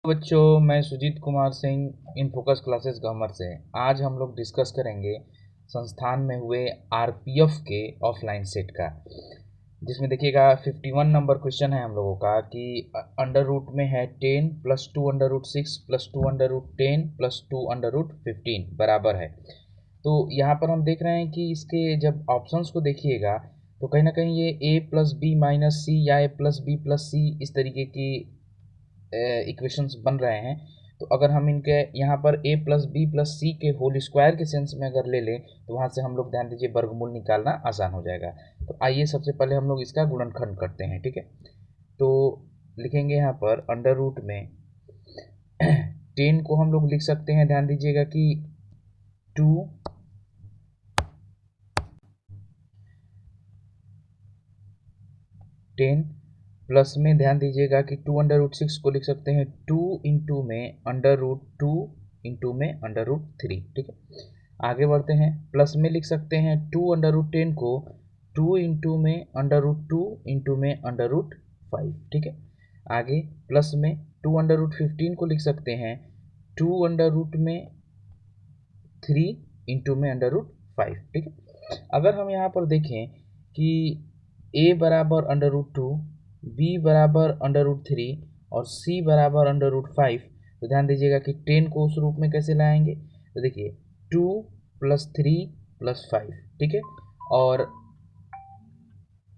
बच्चों, मैं Sujeet Kumar Singh in focus classes Gahmar से। आज हम लोग डिस्कस करेंगे संस्थान में हुए आरपीएफ के ऑफलाइन सेट का, जिसमें देखिएगा 51 नंबर क्वेश्चन है हम लोगों का कि अंडर रूट में है 10 plus 2 under root 6 plus 2 under root 10 plus 2 under root 15 बराबर है। तो यहाँ पर हम देख रहे हैं कि इसके जब ऑप्शंस को देखिएगा तो कहीं ना कहीं ये a प्लस बी माइनस सी या a प्लस बी प्लस सी इस तरीके की इक्वेशंस बन रहे हैं। तो अगर हम इनके यहाँ पर a प्लस बी प्लस सी के होल स्क्वायर के सेंस में अगर ले लें तो वहाँ से हम लोग ध्यान दीजिए वर्गमूल निकालना आसान हो जाएगा। तो आइए सबसे पहले हम लोग इसका गुणनखंड करते हैं, ठीक है। तो लिखेंगे यहाँ पर अंडर रूट में 10 को हम लोग लिख सकते हैं, ध्यान दीजिएगा कि 2 10 प्लस में ध्यान दीजिएगा कि 2 अंडर रूट 6 को लिख सकते हैं 2 इंटू में अंडर रूट 2 इंटू में अंडर रूट 3, ठीक है। आगे बढ़ते हैं, प्लस में लिख सकते हैं 2 अंडर रूट 10 को 2 इंटू में अंडर रूट 2 इंटू में अंडर रूट 5, ठीक है। आगे प्लस में 2 अंडर रूट 15 को लिख सकते हैं 2 अंडर रूट में 3 इंटू में अंडर रूट 5, ठीक है। अगर हम यहाँ पर देखें कि a बराबर अंडर रूट 2, b बराबर अंडर रूट 3 और c बराबर अंडर रूट 5, तो ध्यान दीजिएगा कि 10 को उस रूप में कैसे लाएंगे। तो देखिए 2 प्लस 3 प्लस 5, ठीक है। और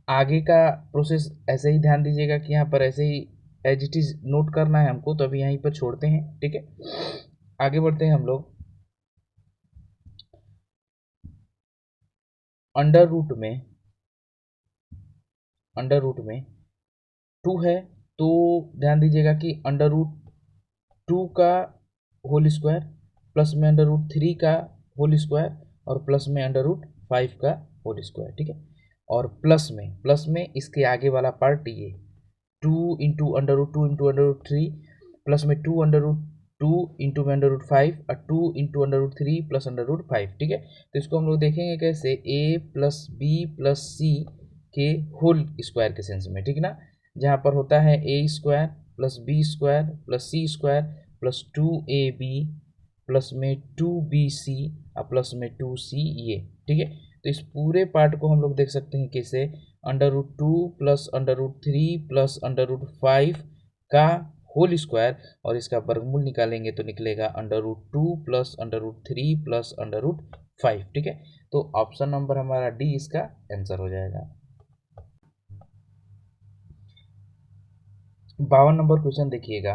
आगे का प्रोसेस ऐसे ही ध्यान दीजिएगा कि यहाँ पर ऐसे ही एज इट इज नोट करना है हमको, तो अभी यहीं पर छोड़ते हैं, ठीक है। आगे बढ़ते हैं हम लोग, अंडर रूट में 2 है तो ध्यान दीजिएगा कि अंडर रूट 2 का होल स्क्वायर प्लस में अंडर रूट 3 का होल स्क्वायर और प्लस में अंडर रूट 5 का होल स्क्वायर, ठीक है। और प्लस में इसके आगे वाला पार्ट ये 2 into under root 2 into under root 3 plus में 2 अंडर रूट 2 इंटू में अंडर रूट 5 और 2 into under root 3 plus under root 5, ठीक है। तो इसको हम लोग देखेंगे कैसे, a प्लस बी प्लस सी के होल स्क्वायर के सेंस में, ठीक ना। जहाँ पर होता है a square plus B square plus C square plus 2ab plus में 2bc और प्लस में 2c ये, ठीक है। तो इस पूरे पार्ट को हम लोग देख सकते हैं कैसे, under root 2 plus under root 3 plus under root 5 का होल स्क्वायर और इसका वर्गमूल निकालेंगे तो निकलेगा under root 2 plus under root 3 plus under root 5, ठीक है। तो ऑप्शन नंबर हमारा डी इसका आंसर हो जाएगा। 52 नंबर क्वेश्चन देखिएगा।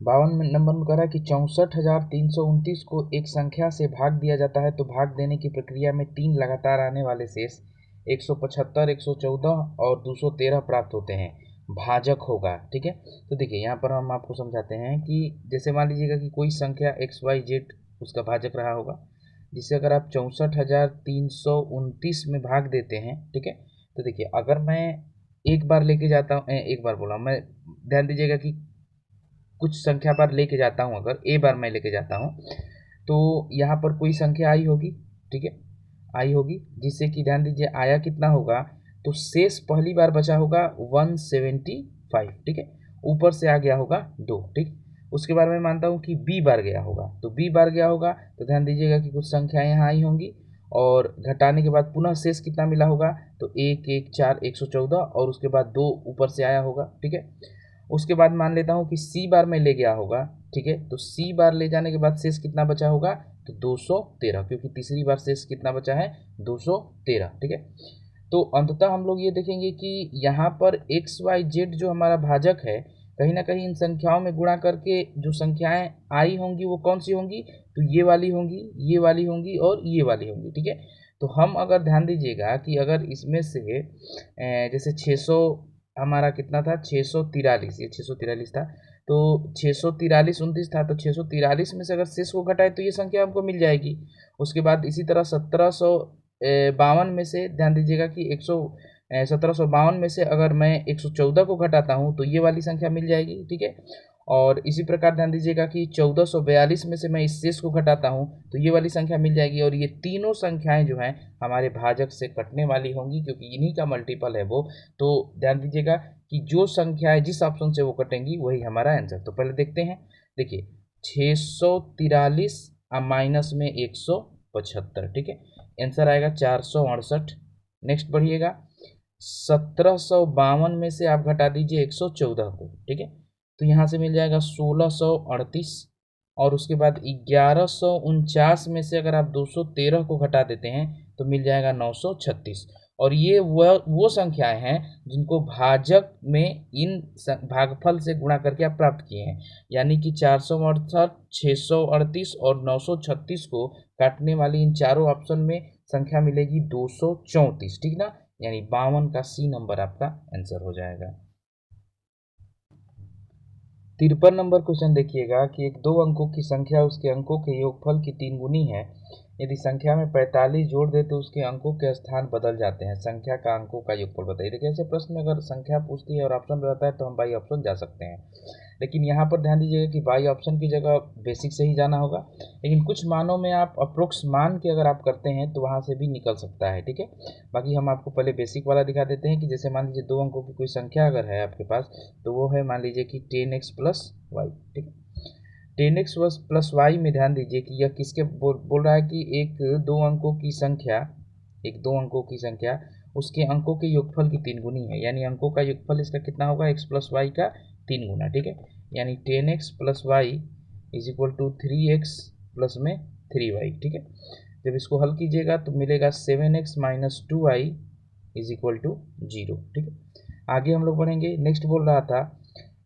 52 नंबर में कह रहा है कि 64,329 को एक संख्या से भाग दिया जाता है तो भाग देने की प्रक्रिया में 3 लगातार आने वाले शेष 175, 114 और 213 प्राप्त होते हैं, भाजक होगा, ठीक है। तो देखिए यहाँ पर हम आपको समझाते हैं कि जैसे मान लीजिएगा कि कोई संख्या XYZ उसका भाजक रहा होगा, जिससे अगर आप 64,329 में भाग देते हैं, ठीक है। तो देखिए अगर मैं एक बार लेके जाता हूँ, एक बार बोला मैं, ध्यान दीजिएगा कि कुछ संख्या बार लेके जाता हूँ, अगर ए बार मैं लेके जाता हूँ तो यहाँ पर कोई संख्या आई होगी, ठीक है, आई होगी, जिससे कि ध्यान दीजिए आया कितना होगा, तो शेष पहली बार बचा होगा 175, ठीक है। ऊपर से आ गया होगा 2, ठीक। उसके बाद मैं मानता हूँ कि बी बार गया होगा, तो बी बार गया होगा तो ध्यान दीजिएगा कि कुछ संख्याएं यहाँ आई होंगी और घटाने के बाद पुनः शेष कितना मिला होगा, तो 1 1 4 114 और उसके बाद 2 ऊपर से आया होगा, ठीक है। उसके बाद मान लेता हूँ कि सी बार में ले गया होगा, ठीक है। तो सी बार ले जाने के बाद शेष कितना बचा होगा, तो 213, क्योंकि तीसरी बार शेष कितना बचा है, 213, ठीक है। तो अंततः हम लोग ये देखेंगे कि यहाँ पर XYZ जो हमारा भाजक है, कहीं ना कहीं इन संख्याओं में गुणा करके जो संख्याएं आई होंगी वो कौन सी होंगी, तो ये वाली होंगी, ये वाली होंगी और ये वाली होंगी, ठीक है। तो हम अगर ध्यान दीजिएगा कि अगर इसमें से जैसे 600 हमारा कितना था, 643, ये 643 था, तो 643 29 था, तो 643 में से अगर शेष को घटाए तो ये संख्या हमको मिल जाएगी। उसके बाद इसी तरह 1752 में से ध्यान दीजिएगा कि 1752 में से अगर मैं 114 को घटाता हूँ तो ये वाली संख्या मिल जाएगी, ठीक है। और इसी प्रकार ध्यान दीजिएगा कि 1442 में से मैं इस शेष को घटाता हूँ तो ये वाली संख्या मिल जाएगी, और ये तीनों संख्याएं जो हैं हमारे भाजक से कटने वाली होंगी क्योंकि इन्हीं का मल्टीपल है वो। तो ध्यान दीजिएगा कि जो संख्याएं जिस ऑप्शन से वो कटेंगी वही हमारा आंसर। तो पहले देखते हैं, देखिए 643 माइनस में 175, ठीक है, आंसर आएगा 468। नेक्स्ट बढ़िएगा, 1752 में से आप घटा दीजिए 114 को, ठीक है, तो यहाँ से मिल जाएगा 1638, और उसके बाद 1149 में से अगर आप 213 को घटा देते हैं तो मिल जाएगा 936। और ये वो संख्याएं हैं जिनको भाजक में इन भागफल से गुणा करके आप प्राप्त किए हैं, यानी कि 468, 638 और 936 को काटने वाली इन चारों ऑप्शन में संख्या मिलेगी 234, ठीक ना, यानी 52 का सी नंबर आपका आंसर हो जाएगा। 53 नंबर क्वेश्चन देखिएगा कि एक 2 अंकों की संख्या उसके अंकों के योगफल की 3 गुनी है। यदि संख्या में 45 जोड़ दे तो उसके अंकों के स्थान बदल जाते हैं, संख्या का अंकों का योगफल बताइए। देखिए ऐसे प्रश्न में अगर संख्या पूछती है और ऑप्शन रहता है तो हम बाई ऑप्शन जा सकते हैं, लेकिन यहाँ पर ध्यान दीजिएगा कि बाई ऑप्शन की जगह बेसिक से ही जाना होगा, लेकिन कुछ मानों में आप अप्रोक्स मान के अगर आप करते हैं तो वहाँ से भी निकल सकता है, ठीक है। बाकी हम आपको पहले बेसिक वाला दिखा देते हैं कि जैसे मान लीजिए 2 अंकों की कोई संख्या अगर है आपके पास, तो वो है मान लीजिए कि 10x प्लस वाई, ठीक है। 10x प्लस वाई में ध्यान दीजिए कि यह किसके बोल रहा है कि एक 2 अंकों की संख्या, एक 2 अंकों की संख्या उसके अंकों के योगफल की 3 गुनी है, यानी अंकों का योगफल इसका कितना होगा, x प्लस वाई का 3 गुना, ठीक है, यानी 10x plus Y is equal to 3x plus में 3y, ठीक है। जब इसको हल कीजिएगा तो मिलेगा 7x minus 2y is equal to 0, ठीक है। आगे हम लोग बढ़ेंगे। नेक्स्ट बोल रहा था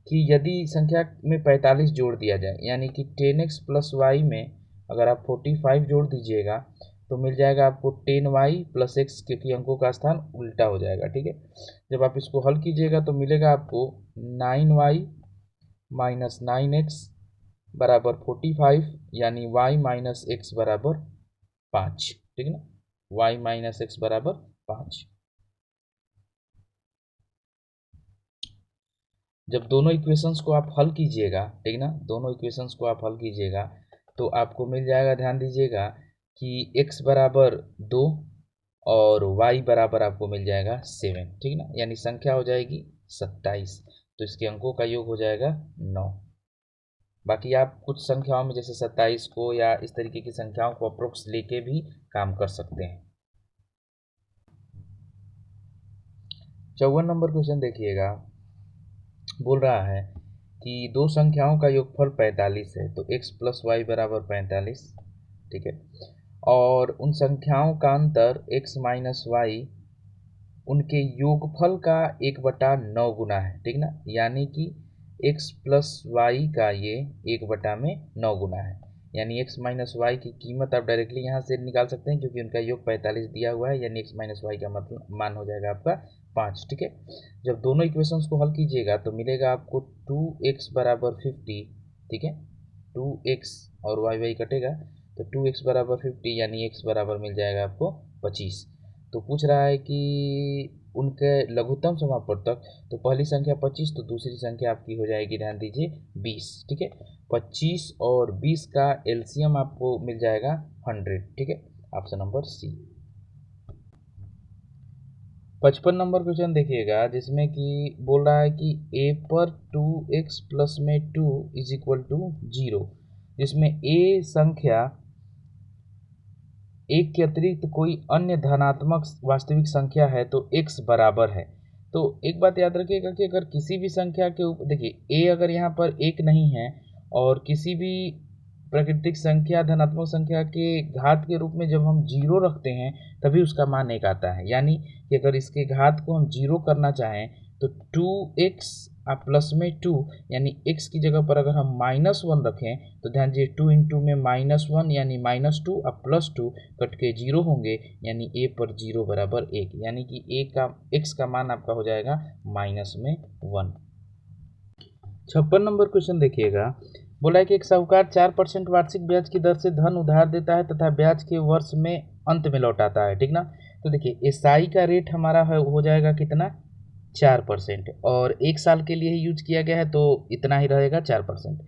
कि यदि संख्या में 45 जोड़ दिया जाए, यानी कि 10x प्लस वाई में अगर आप 45 जोड़ दीजिएगा तो मिल जाएगा आपको 10y प्लस एक्स, क्योंकि अंकों का स्थान उल्टा हो जाएगा, ठीक है। जब आप इसको हल कीजिएगा तो मिलेगा आपको 9y माइनस 9x बराबर 45, यानी y माइनस एक्स बराबर 5, ठीक है ना, y माइनस एक्स बराबर 5। जब दोनों इक्वेशंस को आप हल कीजिएगा, ठीक ना, दोनों इक्वेशंस को आप हल कीजिएगा तो आपको मिल जाएगा, ध्यान दीजिएगा कि x बराबर 2 और y बराबर आपको मिल जाएगा 7, ठीक ना, यानी संख्या हो जाएगी 27, तो इसके अंकों का योग हो जाएगा 9। बाकी आप कुछ संख्याओं में जैसे 27 को या इस तरीके की संख्याओं को अप्रोक्स लेके भी काम कर सकते हैं। 54 नंबर क्वेश्चन देखिएगा, बोल रहा है कि 2 संख्याओं का योगफल 45 है, तो x प्लस वाई बराबर 45, ठीक है, और उन संख्याओं का अंतर x माइनस वाई उनके योगफल का 1/9 गुना है, ठीक ना, यानी कि x प्लस वाई का ये 1/9 गुना है, यानी x माइनस वाई की कीमत आप डायरेक्टली यहाँ से निकाल सकते हैं क्योंकि उनका योग 45 दिया हुआ है, यानी x माइनस वाई का मतलब मान हो जाएगा आपका 5, ठीक है। जब दोनों इक्वेशंस को हल कीजिएगा तो मिलेगा आपको 2x बराबर 50, ठीक है, 2x और वाई कटेगा तो 2x बराबर 50, यानी x बराबर मिल जाएगा आपको 25। तो पूछ रहा है कि उनके लघुत्तम समापवर्तक, तो पहली संख्या 25 तो दूसरी संख्या आपकी हो जाएगी, ध्यान दीजिए 20, ठीक है। 25 और 20 का एलसीएम आपको मिल जाएगा 100, ठीक है, ऑप्शन नंबर सी। 55 नंबर क्वेश्चन देखिएगा जिसमें कि बोल रहा है कि a पर 2x प्लस में 2 इज इक्वल टू 0, जिसमें a संख्या एक के अतिरिक्त कोई अन्य धनात्मक वास्तविक संख्या है तो x बराबर है। तो एक बात याद रखिएगा कि अगर किसी भी संख्या के ऊपर, देखिए a अगर यहाँ पर 1 नहीं है और किसी भी प्राकृतिक संख्या धनात्मक संख्या के घात के रूप में जब हम 0 रखते हैं तभी उसका मान 1 आता है, यानी कि अगर इसके घात को हम 0 करना चाहें तो 2x प्लस में 2, यानी x की जगह पर अगर हम -1 रखें तो ध्यान दीजिए 2 इंटू में -1 यानी -2 अब +2 कट के 0 होंगे, यानी a पर 0 बराबर 1, यानी कि x का मान आपका हो जाएगा -1। 56 नंबर क्वेश्चन देखिएगा, बोला है कि एक साहूकार 4% वार्षिक ब्याज की दर से धन उधार देता है तथा ब्याज के वर्ष में अंत में लौटाता है, ठीक ना। तो देखिए एसआई का रेट हमारा हो जाएगा कितना, 4%, और 1 साल के लिए ही यूज किया गया है तो इतना ही रहेगा 4%।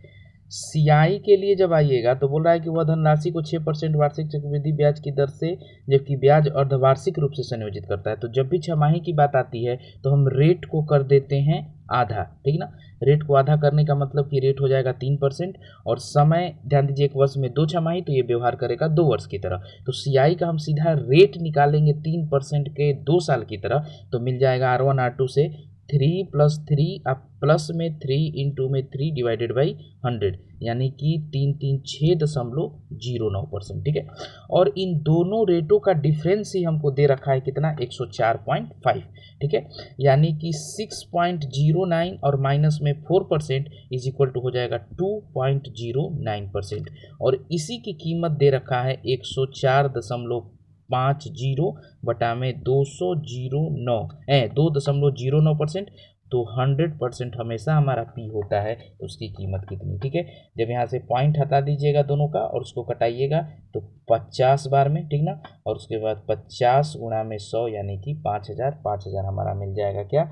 सीआई के लिए जब आइएगा तो बोल रहा है कि वह धनराशि को 6% वार्षिक चक्रवृद्धि ब्याज की दर से, जबकि ब्याज अर्धवार्षिक रूप से संयोजित करता है। तो जब भी छमाही की बात आती है तो हम रेट को कर देते हैं आधा, ठीक ना। रेट को आधा करने का मतलब कि रेट हो जाएगा 3%, और समय ध्यान दीजिए एक वर्ष में 2 छमाही, तो ये व्यवहार करेगा 2 वर्ष की तरह। तो सीआई का हम सीधा रेट निकालेंगे 3% के 2 साल की तरह, तो मिल जाएगा R1 R2 से 3 + 3, अब प्लस में 3 इंटू में 3 डिवाइडेड बाई 100, यानी कि 336.09%, ठीक है। और इन दोनों रेटों का डिफरेंस ही हमको दे रखा है कितना, 104.5, ठीक है। यानी कि 6.09 और माइनस में 4% इज इक्वल टू हो जाएगा 2.09%, और इसी की कीमत दे रखा है 104.50 बटा में 2.09%। तो 100% हमेशा हमारा पी होता है, तो उसकी कीमत कितनी, ठीक है। जब यहाँ से पॉइंट हटा दीजिएगा दोनों का और उसको कटाइएगा तो 50 बार में, ठीक ना, और उसके बाद 50 गुणा में 100 यानी कि 5000 हमारा मिल जाएगा क्या,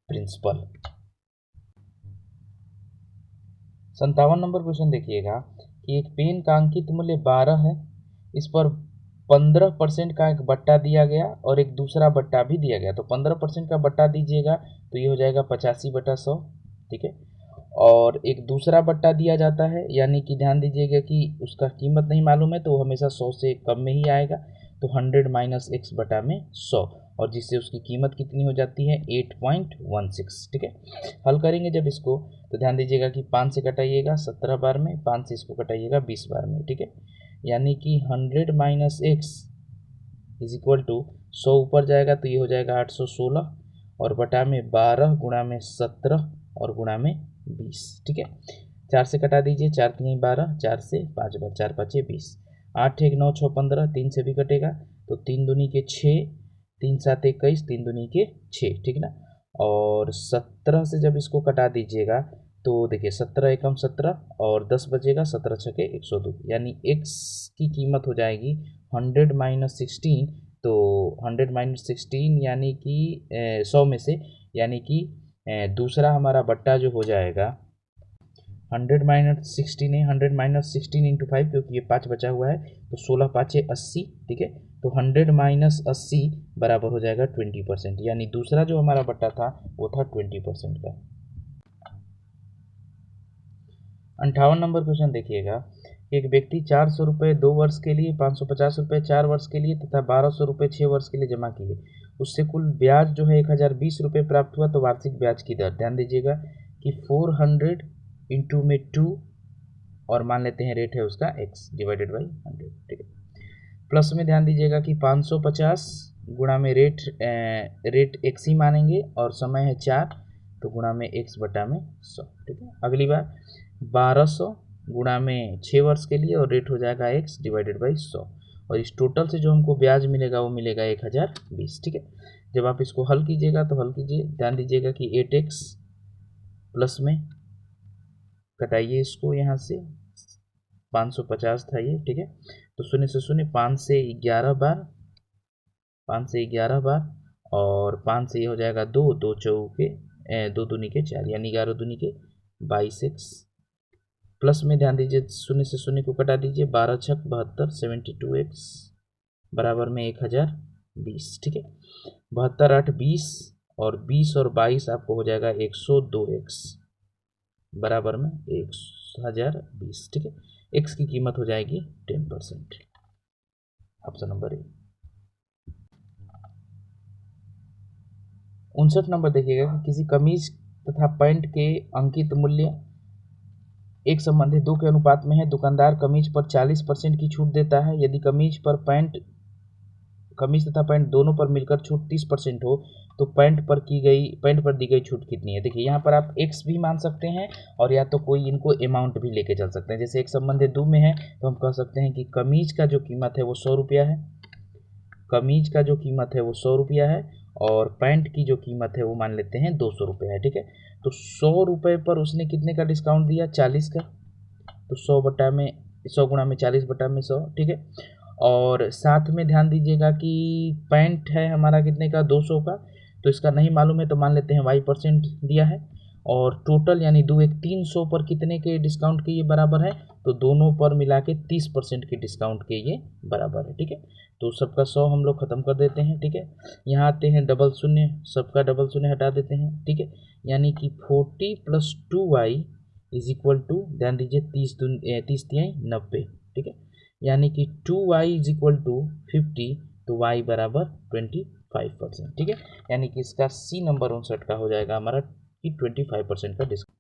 प्रिंसिपल। 57 नंबर क्वेश्चन देखिएगा कि एक पेन का अंकित मूल्य 12 है, इस पर 15% का एक बट्टा दिया गया और एक दूसरा बट्टा भी दिया गया। तो 15% का बट्टा दीजिएगा तो ये हो जाएगा 85/100, ठीक है। और एक दूसरा बट्टा दिया जाता है, यानी कि ध्यान दीजिएगा कि उसका कीमत नहीं मालूम है तो वो हमेशा 100 से कम में ही आएगा, तो 100 - x बटा में 100, और जिससे उसकी कीमत कितनी हो जाती है 8.16, ठीक है। हल करेंगे जब इसको तो ध्यान दीजिएगा कि 5 से कटाइएगा 17 बार में, 5 से इसको कटाइएगा 20 बार में, ठीक है। यानी कि 100 - x इज इक्वल टू 100 ऊपर जाएगा तो ये हो जाएगा 816, और बटा में 12 गुणा में 17 और गुणा में 20, ठीक है। 4 से कटा दीजिए, 4 3 12, 4 से 5 बार, 4 5 20, 8 1 9 6 15, 3 से भी कटेगा तो 3 दूनी के 6, 3 7 21, 3 दूनी के 6, ठीक ना। और 17 से जब इसको कटा दीजिएगा तो देखिए 17 एकम 17 और 10 बचेगा, 17 छके 102, यानी x की कीमत हो जाएगी 100 - 16, तो 100 - 16 यानी कि 100 में से, यानी कि दूसरा हमारा बट्टा जो हो जाएगा 100 - 16 है, 100 - 16 इंटू 5, क्योंकि ये 5 बचा हुआ है, तो 16 5 80, ठीक है। तो 100 - 80 बराबर हो जाएगा 20%, यानी दूसरा जो हमारा बट्टा था वो था 20% का। 58 नंबर क्वेश्चन देखिएगा, एक व्यक्ति 400 रुपये 2 वर्ष के लिए, 550 रुपये 4 वर्ष के लिए तथा 1200 रुपये 6 वर्ष के लिए जमा किए, उससे कुल ब्याज जो है 1020 रुपये प्राप्त हुआ। तो वार्षिक ब्याज की दर ध्यान दीजिएगा कि 400 इंटू में 2, और मान लेते हैं रेट है उसका x डिवाइडेड बाई 100, ठीक है। प्लस में ध्यान दीजिएगा कि 550 गुणा में रेट x ही मानेंगे और समय है 4, तो गुणा में x बटा में 100, ठीक है। अगली बार 1200 गुणा में 6 वर्ष के लिए और रेट हो जाएगा x डिवाइडेड बाई 100, और इस टोटल से जो हमको ब्याज मिलेगा वो मिलेगा 1020, ठीक है। जब आप इसको हल कीजिएगा तो हल कीजिए, ध्यान दीजिएगा कि 8x प्लस में कटाइए इसको, यहाँ से 550 था ये, ठीक है। तो 0 से 0, 5 से 11 बार, 5 से 11 बार, और 5 से ये हो जाएगा 2, 2 चौके 2 दूनी के 4, यानी 11 दूनी के 22x, प्लस में ध्यान दीजिए 0 से 0 को कटा दीजिए, 12 छक 72, 72x बराबर में 1020, ठीक है। 72 8 20, और 20 और 22 आपको हो जाएगा 102x बराबर में 1020, ठीक है। x की कीमत हो जाएगी 10%, ऑप्शन नंबर ए। 59 नंबर देखिएगा कि किसी कमीज तथा पैंट के अंकित मूल्य एक संबंधित 2 के अनुपात में है। दुकानदार कमीज पर 40% की छूट देता है। यदि कमीज तथा पैंट दोनों पर मिलकर छूट 30% हो तो पैंट पर दी गई छूट कितनी है। देखिए यहाँ पर आप x भी मान सकते हैं और या तो कोई इनको अमाउंट भी लेके चल सकते हैं। जैसे एक संबंधित 2 में है तो हम कह सकते हैं कि कमीज का जो कीमत है वो 100 रुपया है, कमीज का जो कीमत है वो 100 रुपया है, और पैंट की जो कीमत है वो मान लेते हैं 200 रुपये है, ठीक है। तो 100 रुपये पर उसने कितने का डिस्काउंट दिया, 40 का, तो 100 गुणा में 40 बटा में 100, ठीक है। और साथ में ध्यान दीजिएगा कि पैंट है हमारा कितने का, 200 का, तो इसका नहीं मालूम है तो मान लेते हैं y% दिया है, और टोटल यानी 2 एक 300 पर कितने के डिस्काउंट के ये बराबर है, तो दोनों पर मिला के 30% के डिस्काउंट के ये बराबर है। ठीक है, तो सबका 100 हम लोग खत्म कर देते हैं। ठीक है, यहाँ आते हैं डबल शून्य, सबका डबल शून्य हटा देते हैं। ठीक है, यानी कि 40 + 2y इज इक्वल टू, ध्यान दीजिए 30 तिहाई 90। ठीक है, यानी कि 2y इज इक्वल टू 50, तो y बराबर 25%। ठीक है, यानी कि इसका सी नंबर 59 का हो जाएगा हमारा कि 25% का डिस्काउंट।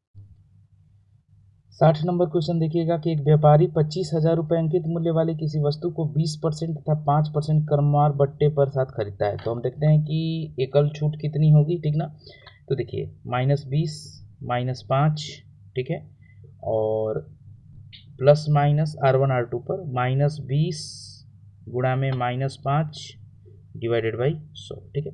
60 नंबर क्वेश्चन देखिएगा कि एक व्यापारी 25,000 रुपये अंकित मूल्य वाली किसी वस्तु को 20% तथा 5% क्रमवार बट्टे पर साथ खरीदता है। तो हम देखते हैं कि एकल छूट कितनी होगी। ठीक ना, तो देखिए -20 -5, ठीक है, और प्लस माइनस R1 R2 पर -20 गुणा में -5 डिवाइडेड बाई 100। ठीक है,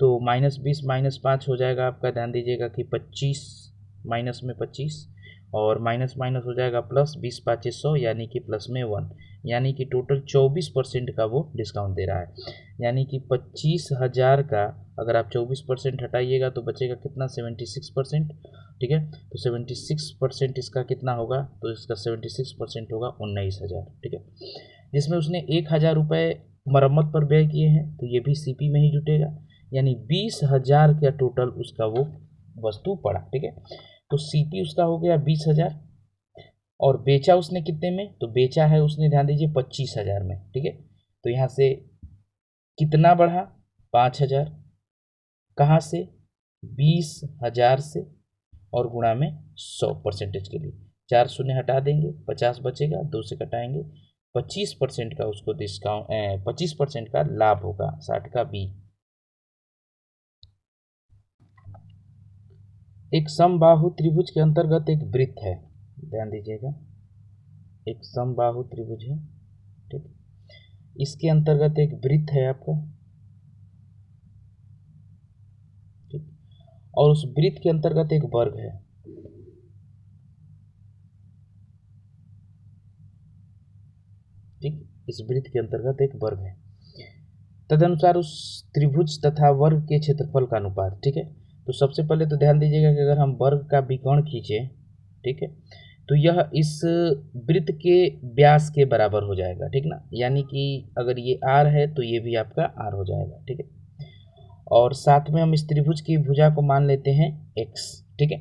तो -20 -5 हो जाएगा आपका, ध्यान दीजिएगा कि 25 माइनस में 25 और माइनस माइनस हो जाएगा प्लस, 20 5 100 यानी कि प्लस में 1, यानी कि टोटल 24% का वो डिस्काउंट दे रहा है। यानी कि 25,000 का अगर आप 24% हटाइएगा तो बचेगा कितना, 76%। ठीक है, तो 76% इसका कितना होगा, तो इसका 76% होगा 19,000। ठीक है, जिसमें उसने 1,000 रुपये मरम्मत पर व्यय किए हैं, तो ये भी सीपी में ही जुटेगा, यानी 20,000 का टोटल उसका वो वस्तु पड़ा। ठीक है, तो सीपी उसका हो गया 20,000 और बेचा उसने कितने में, तो बेचा है उसने, ध्यान दीजिए 25,000 में। ठीक है, तो यहाँ से कितना बढ़ा, 5,000, कहाँ से, 20,000 से, और गुणा में 100% के लिए 4 शून्य हटा देंगे, 50 बचेगा, 2 से घटाएंगे, 25% का उसको डिस्काउंट, 25% का लाभ होगा, 60 का बी। एक समबाहु त्रिभुज के अंतर्गत एक वृत्त है, ध्यान दीजिएगा, एक समबाहु त्रिभुज है। ठीक, इसके अंतर्गत एक वृत्त है आपका। ठीक, और उस वृत्त के अंतर्गत एक वर्ग है। ठीक, इस वृत्त के अंतर्गत एक वर्ग है, तदनुसार उस त्रिभुज तथा वर्ग के क्षेत्रफल का अनुपात। ठीक है, तो सबसे पहले तो ध्यान दीजिएगा कि अगर हम वर्ग का विकर्ण खींचे, ठीक है, तो यह इस वृत्त के व्यास के बराबर हो जाएगा। ठीक ना, यानी कि अगर ये r है तो ये भी आपका r हो जाएगा। ठीक है, और साथ में हम इस त्रिभुज की भुजा को मान लेते हैं x। ठीक है,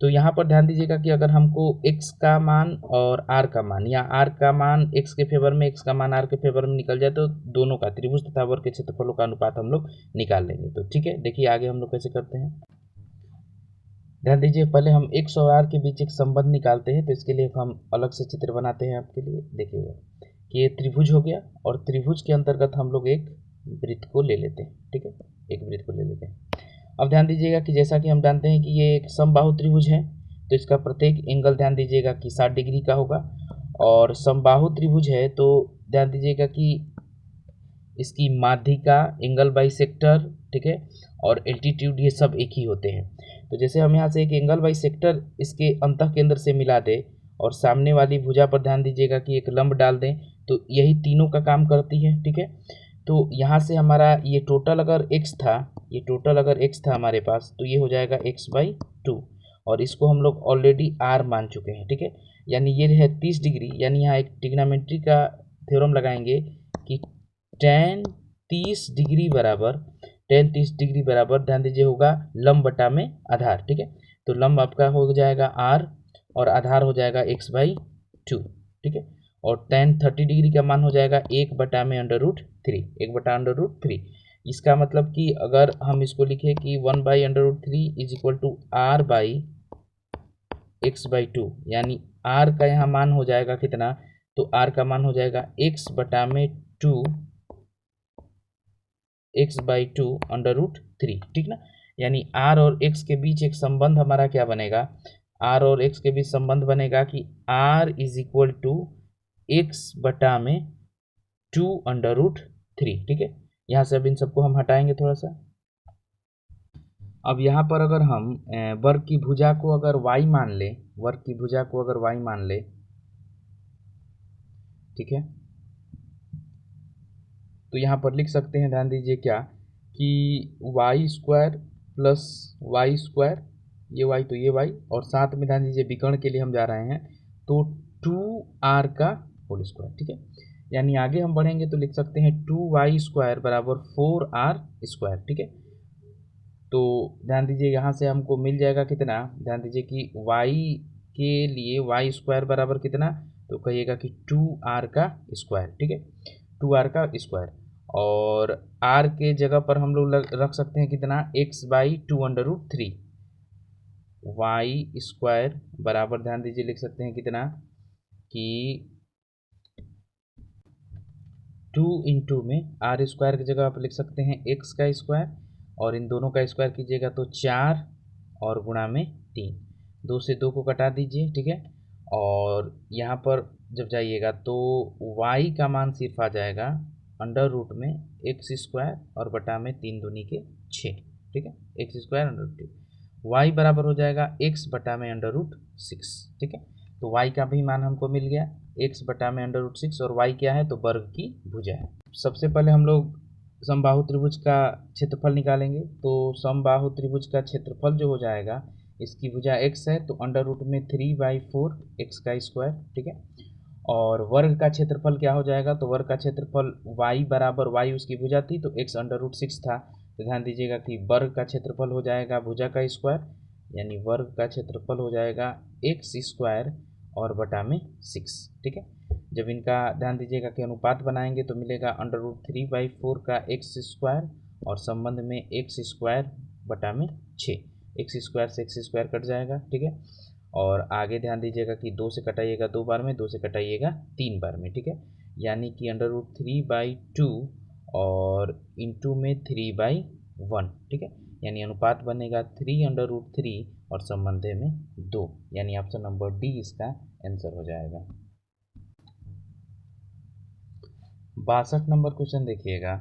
तो यहाँ पर ध्यान दीजिएगा कि अगर हमको x का मान और r का मान, या r का मान x के फेवर में, x का मान r के फेवर में निकल जाए, तो दोनों का त्रिभुज तथा वर्ग के क्षेत्रफलों का अनुपात हम लोग निकाल लेंगे। तो ठीक है, देखिए आगे हम लोग कैसे करते हैं। ध्यान दीजिए, पहले हम x और r के बीच एक संबंध निकालते हैं, तो इसके लिए हम अलग से चित्र बनाते हैं आपके लिए। देखिएगा कि ये त्रिभुज हो गया, और त्रिभुज के अंतर्गत हम लोग एक वृत्त को ले लेते हैं। ठीक है, एक वृत्त को ले लेते हैं। अब ध्यान दीजिएगा कि जैसा कि हम जानते हैं कि ये एक समबाहु त्रिभुज है, तो इसका प्रत्येक एंगल ध्यान दीजिएगा कि 60 डिग्री का होगा, और समबाहु त्रिभुज है तो ध्यान दीजिएगा कि इसकी माध्यिका, एंगल बाइसेक्टर, ठीक है, और एल्टीट्यूड, ये सब एक ही होते हैं। तो जैसे हम यहाँ से एक एंगल बाइसेक्टर इसके अंतः केंद्र से मिला दें और सामने वाली भुजा पर ध्यान दीजिएगा कि एक लंब डाल दें, तो यही तीनों का काम करती है। ठीक है, तो यहाँ से हमारा ये टोटल अगर x था, ये टोटल अगर x था हमारे पास, तो ये हो जाएगा x/2, और इसको हम लोग ऑलरेडी r मान चुके हैं। ठीक है, यानी ये है 30 डिग्री, यानी यहाँ एक ट्रिग्नोमेट्री का थ्योरम लगाएंगे कि tan 30 डिग्री बराबर, tan 30 डिग्री बराबर, ध्यान दीजिए, होगा लंब बटा में आधार। ठीक है, तो लंब आपका हो जाएगा r और आधार हो जाएगा x/2। ठीक है, और tan 30 डिग्री का मान हो जाएगा 1 में √3, 1/√3। इसका मतलब कि अगर हम इसको लिखें कि 1/√3 इज इक्वल टू r/x/2, यानी r का यहाँ मान हो जाएगा कितना, तो r का मान हो जाएगा x/2 x/2 ठीक ना, यानी r और x के बीच एक संबंध हमारा क्या बनेगा, r और x के बीच संबंध बनेगा कि r is equal to x/2√3। ठीक है, यहाँ से अब इन सबको हम हटाएंगे थोड़ा सा। अब यहाँ पर अगर हम वर्ग की भुजा को अगर y मान ले, वर्ग की भुजा को अगर y मान ले, ठीक है, तो यहाँ पर लिख सकते हैं, ध्यान दीजिए क्या, कि y² + y² ये y तो ये y, और साथ में ध्यान दीजिए विकर्ण के लिए हम जा रहे हैं तो 2r का होल स्क्वायर, ठीक है। यानी आगे हम बढ़ेंगे तो लिख सकते हैं 2y स्क्वायर बराबर 4r स्क्वायर, ठीक है। तो ध्यान दीजिए यहाँ से हमको मिल जाएगा कितना, ध्यान दीजिए कि y के लिए y स्क्वायर बराबर कितना, तो कहिएगा कि 2r का स्क्वायर, ठीक है, 2r का स्क्वायर। और r के जगह पर हम लोग रख सकते हैं कितना, x/2√3 y स्क्वायर बराबर, ध्यान दीजिए लिख सकते हैं कितना कि 2 इंटू में आर स्क्वायर की जगह आप लिख सकते हैं x का स्क्वायर, और इन दोनों का स्क्वायर कीजिएगा तो 4 और गुणा में 3, 2 से 2 को कटा दीजिए, ठीक है। और यहाँ पर जब जाइएगा तो y का मान सिर्फ आ जाएगा अंडर रूट में x स्क्वायर और बटा में 3 दूनी के 6, ठीक है, x square under root, y बराबर हो जाएगा x बटा में अंडर रूट 6, ठीक है। तो y का भी मान हमको मिल गया, x बटा में अंडर रूट 6, और y क्या है तो वर्ग की भुजा है। सबसे पहले हम लोग समबाहु त्रिभुज का क्षेत्रफल निकालेंगे। तो समबाहु त्रिभुज का क्षेत्रफल जो हो जाएगा, इसकी भुजा x है तो अंडर रूट में 3/4 x का स्क्वायर, ठीक है। और वर्ग का क्षेत्रफल क्या हो जाएगा, तो वर्ग का क्षेत्रफल y बराबर y उसकी भुजा थी तो x अंडर रूट 6 था, तो ध्यान दीजिएगा कि वर्ग का क्षेत्रफल हो जाएगा भुजा का स्क्वायर, यानी वर्ग का क्षेत्रफल हो जाएगा x स्क्वायर और बटा में 6, ठीक है। जब इनका ध्यान दीजिएगा कि अनुपात बनाएंगे तो मिलेगा अंडर रूट 3/4 का x स्क्वायर और संबंध में x स्क्वायर बटा में 6, x स्क्वायर से x स्क्वायर कट जाएगा, ठीक है। और आगे ध्यान दीजिएगा कि 2 से कटाइएगा 2 बार में, 2 से कटाइएगा 3 बार में, ठीक है। यानी कि अंडर रूट 3/2 और इंटू में 3/1, ठीक है। यानी अनुपात बनेगा 3/√3 और संबंध में 2, यानी ऑप्शन नंबर डी इसका आंसर हो जाएगा। 62 नंबर क्वेश्चन देखिएगा,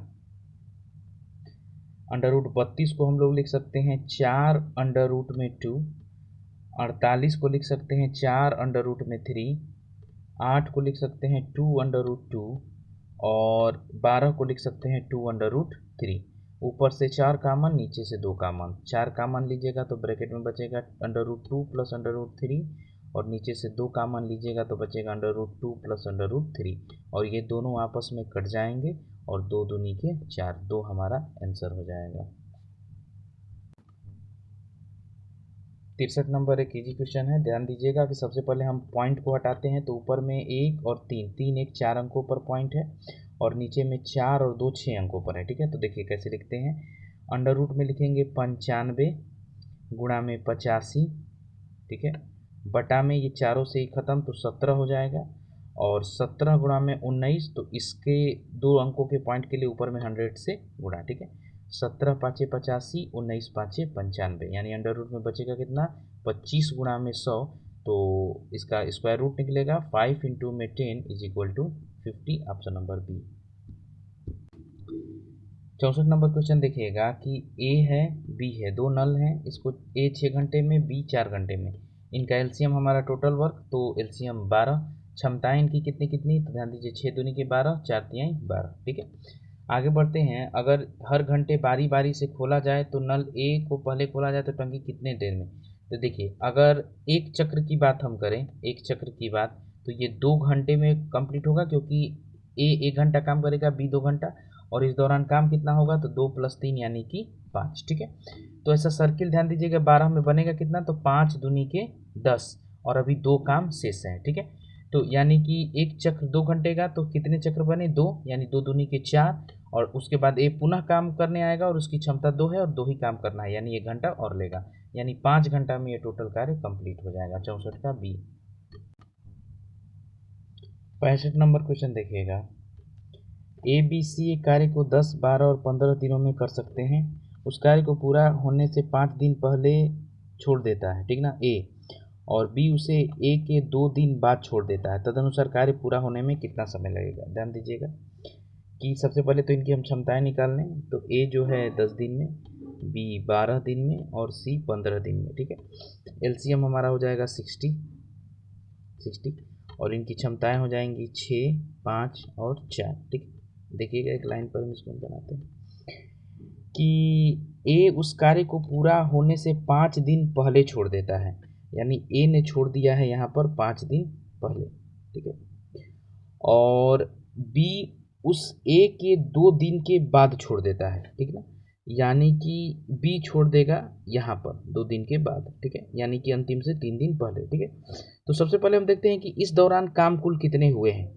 अंडर रूट 32 को हम लोग लिख सकते हैं 4 अंडर रूट में 2, 48 को लिख सकते हैं 4 अंडर रूट में 3, 8 को लिख सकते हैं 2 अंडर रूट 2, और 12 को लिख सकते हैं 2 अंडर रूट 3। ऊपर से 4 कामन, नीचे से 2 कामन, 4 कामन लीजिएगा तो ब्रैकेट में बचेगा under root 2 plus under root 3, और नीचे से 2 कामन लीजिएगा तो बचेगा under root 2 plus under root 3, और ये दोनों आपस में कट जाएंगे और 2 दूनी के 4, 2 हमारा आंसर हो जाएगा। 63 नंबर एक इजी क्वेश्चन है, ध्यान दीजिएगा कि सबसे पहले हम पॉइंट को हटाते हैं तो ऊपर में 1 और 3, 3 1 4 अंकों पर पॉइंट है, और नीचे में 4 और 2 6 अंकों पर है, ठीक है। तो देखिए कैसे लिखते हैं, अंडर रूट में लिखेंगे 95 गुणा में 85, ठीक है, बटा में ये चारों से ही खत्म तो 17 हो जाएगा, और 17 गुणा में 19, तो इसके 2 अंकों के पॉइंट के लिए ऊपर में 100 से गुणा, ठीक है। 17 5 85, 19 5 95, यानी अंडर रूट में बचेगा कितना, 25 गुणा में 100, तो इसका स्क्वायर रूट निकलेगा 5 इंटू में 10 is equal to 50, option number B. 64 नंबर क्वेश्चन देखिएगा कि ए है बी है, दो नल हैं, इसको ए 6 घंटे में बी 4 घंटे में, इनका एलसीएम हमारा टोटल वर्क, तो एलसीएम 12, क्षमताएं इनकी कितनी कितनी, तो ध्यान दीजिए 6 दूनी के 12, 4 तिहाई 12, ठीक है। आगे बढ़ते हैं, अगर हर घंटे बारी बारी से खोला जाए तो नल ए को पहले खोला जाए तो टंकी कितने देर में, तो देखिए अगर एक चक्र की बात हम करें, एक चक्र की बात, तो ये 2 घंटे में कंप्लीट होगा, क्योंकि ए 1 घंटा काम करेगा, बी 2 घंटा, और इस दौरान काम कितना होगा, तो 2 + 3 यानी कि 5, ठीक है। तो ऐसा सर्किल ध्यान दीजिएगा 12 में बनेगा कितना, तो 5 दूनी के 10, और अभी 2 काम शेष हैं, ठीक है। तो यानी कि एक चक्र 2 घंटे का, तो कितने चक्र बने, 2, यानी 2 दूनी के 4, और उसके बाद ए पुनः काम करने आएगा और उसकी क्षमता 2 है और 2 ही काम करना है, यानी 1 घंटा और लेगा, यानी 5 घंटा में ये टोटल कार्य कंप्लीट हो जाएगा। 64 का बी। 65 नंबर क्वेश्चन देखिएगा, ए बी सी एक कार्य को 10 12 और 15 दिनों में कर सकते हैं, उस कार्य को पूरा होने से 5 दिन पहले छोड़ देता है, ठीक ना, ए, और बी उसे ए के 2 दिन बाद छोड़ देता है, तदनुसार कार्य पूरा होने में कितना समय लगेगा। ध्यान दीजिएगा कि सबसे पहले तो इनकी हम क्षमताएं निकाल लें, तो ए जो है 10 दिन में, बी 12 दिन में, और सी 15 दिन में, ठीक है। एलसीएम हमारा हो जाएगा 60, और इनकी क्षमताएं हो जाएंगी 6 5 और 4, ठीक है। देखिएगा एक लाइन पर हम इसको बनाते हैं कि ए उस कार्य को पूरा होने से 5 दिन पहले छोड़ देता है, यानी ए ने छोड़ दिया है यहाँ पर 5 दिन पहले, ठीक है। और बी उस ए के 2 दिन के बाद छोड़ देता है, ठीक है ना, यानी कि बी छोड़ देगा यहाँ पर 2 दिन के बाद, ठीक है, यानी कि अंतिम से 3 दिन पहले, ठीक है। तो सबसे पहले हम देखते हैं कि इस दौरान काम कुल कितने हुए हैं।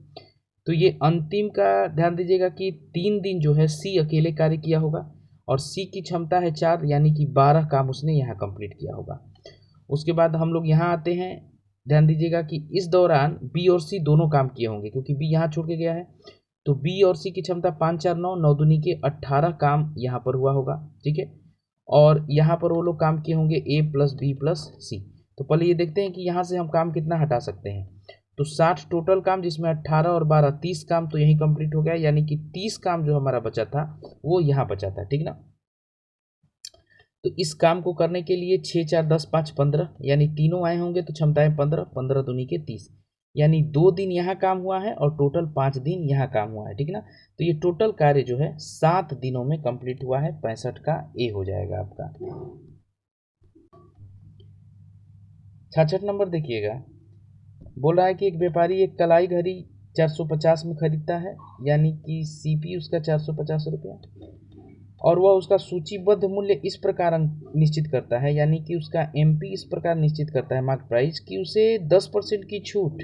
तो ये अंतिम का ध्यान दीजिएगा कि 3 दिन जो है सी अकेले कार्य किया होगा और सी की क्षमता है 4, यानी कि 12 काम उसने यहाँ कंप्लीट किया होगा। उसके बाद हम लोग यहाँ आते हैं, ध्यान दीजिएगा कि इस दौरान बी और सी दोनों काम किए होंगे क्योंकि बी यहाँ छोड़ के गया है। तो बी और सी की क्षमता 5 4 9 9 दूनी के 18 काम यहाँ पर हुआ होगा, ठीक है। और यहाँ पर वो लोग काम किए होंगे ए प्लस बी प्लस सी। तो पहले ये देखते हैं कि यहाँ से हम काम कितना हटा सकते हैं। तो 60 टोटल काम, जिसमें 18 और 12 30 काम तो यही कंप्लीट हो गया, यानी कि 30 काम जो हमारा बचा था वो यहाँ बचा था, ठीक ना। तो इस काम को करने के लिए 6 4 10 5 15, यानी तीनों आए होंगे तो क्षमताएं 15 15 दूनी के 30, यानी 2 दिन यहाँ काम हुआ है और टोटल 5 दिन यहाँ काम हुआ है, ठीक है ना। तो ये टोटल कार्य जो है 7 दिनों में कंप्लीट हुआ है, 65 का ए हो जाएगा आपका। 66 नंबर देखिएगा, बोल रहा है कि एक व्यापारी एक कलाई घड़ी 450 में खरीदता है, यानी कि सीपी उसका 450 रुपया, और वह उसका सूचीबद्ध मूल्य इस प्रकार निश्चित करता है, यानी कि उसका एमपी इस प्रकार निश्चित करता है मार्केट प्राइस कि उसे 10% की छूट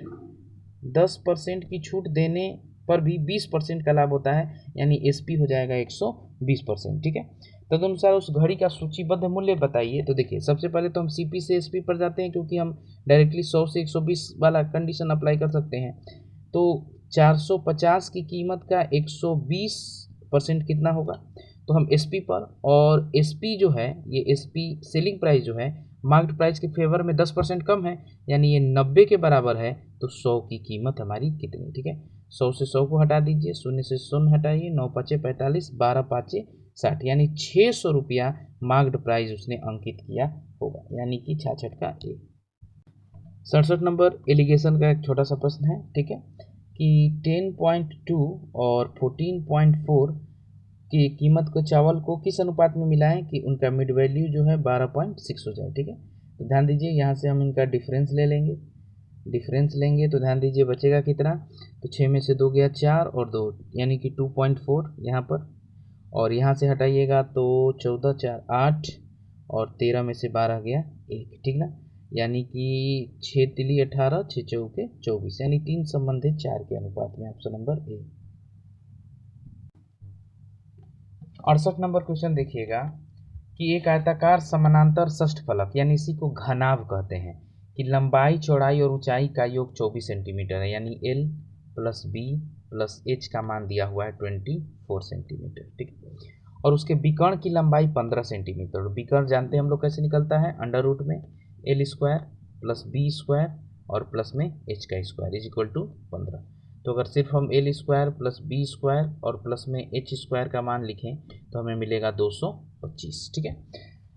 10% की छूट देने पर भी 20% का लाभ होता है, यानी एसपी हो जाएगा 120%, ठीक है। तदनुसार उस घड़ी का सूचीबद्ध मूल्य बताइए। तो देखिए सबसे पहले तो हम सीपी से एसपी पर जाते हैं क्योंकि हम डायरेक्टली 100 से 120 वाला कंडीशन अप्लाई कर सकते हैं। तो 450 की कीमत का 120% कितना होगा, तो हम एसपी पर, और एसपी जो है ये एसपी सेलिंग प्राइस जो है मार्केट प्राइस के फेवर में 10% कम है, यानी ये 90 के बराबर है। तो 100 की कीमत हमारी कितनी, ठीक है। 100 से 100 को हटा दीजिए, 0 से 0 हटाइए, 9 5 45, 12 5 60, यानी 600 रुपया मार्केट प्राइस उसने अंकित किया होगा, यानी कि 66 का ए। 67 नंबर एलिगेशन का एक छोटा सा प्रश्न है, ठीक है, कि 10.2 और 14.4 की कीमत को चावल को किस अनुपात में मिलाएं कि उनका मिड वैल्यू जो है 12.6 हो जाए, ठीक है। तो ध्यान दीजिए यहाँ से हम इनका डिफरेंस ले लेंगे, डिफरेंस लेंगे तो ध्यान दीजिए बचेगा कितना, तो 6 में से 2 गया 4 और 2, यानी कि 2.4 यहाँ पर, और यहाँ से हटाइएगा तो 14 4 8 और 13 में से 12 गया 1, ठीक ना, यानी कि 6 तिली 18 6 चौके 24, यानी 3 संबंधित 4 के अनुपात में, option number A. 68 number question देखिएगा कि एक आयताकार समानांतर षष्ठफलक, यानी इसी को घनाभ कहते हैं, कि लंबाई चौड़ाई और ऊंचाई का योग 24 सेंटीमीटर है, यानी L plus B plus H का मान दिया हुआ है 24 सेंटीमीटर, ठीक है। और उसके विकर्ण की लंबाई 15 सेंटीमीटर, और विकर्ण जानते हैं हम लोग कैसे निकलता है, अंडर रूट में L square plus B square और प्लस में एच का स्क्वायर इज इक्वल टू 15। तो अगर सिर्फ हम L square plus B square और प्लस में एच स्क्वायर का मान लिखें तो हमें मिलेगा 225, ठीक है।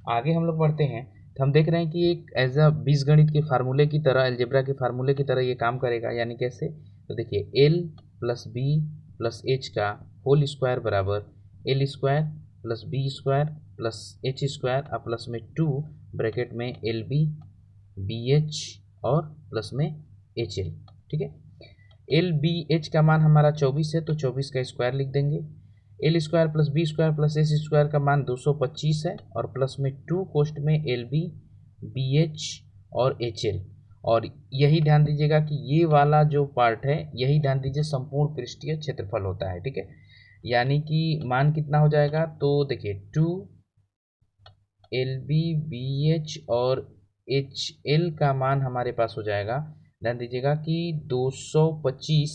आगे हम लोग बढ़ते हैं, तो हम देख रहे हैं कि एक एज अ बीजगणित के फार्मूले की तरह, अलजेब्रा के फार्मूले की तरह ये काम करेगा, यानी कैसे, तो देखिए L plus B plus H का होल स्क्वायर बराबर L square plus B square plus H square और प्लस में 2 ब्रैकेट में एल बी बी एच और प्लस में एच एल, ठीक है। एल बी एच का मान हमारा 24 है तो 24 का स्क्वायर लिख देंगे, L square plus B square plus H square का मान 225 है और प्लस में 2 कोष्ट में एल बी बी एच और एच एल, और यही ध्यान दीजिएगा कि ये वाला जो पार्ट है यही ध्यान दीजिए संपूर्ण पृष्ठीय क्षेत्रफल होता है, ठीक है। यानी कि मान कितना हो जाएगा, तो देखिए 2 एल बी बी एच और एच एल का मान हमारे पास हो जाएगा, ध्यान दीजिएगा कि 225,